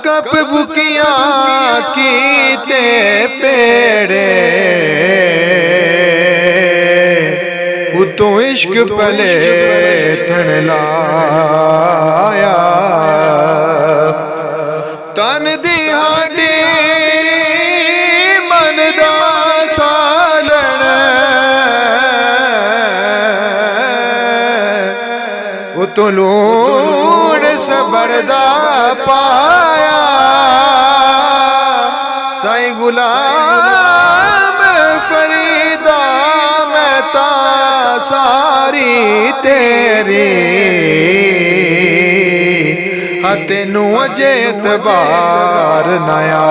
cup Bukiya कीते पेड़े उतों इश्क पले थन लाया तन दी हांडी मन दा सालन उतों लूण सबरदा पाया साईं गुलाम फरीदा मैं ता सारी तेरी तेनू अजे एतबार नया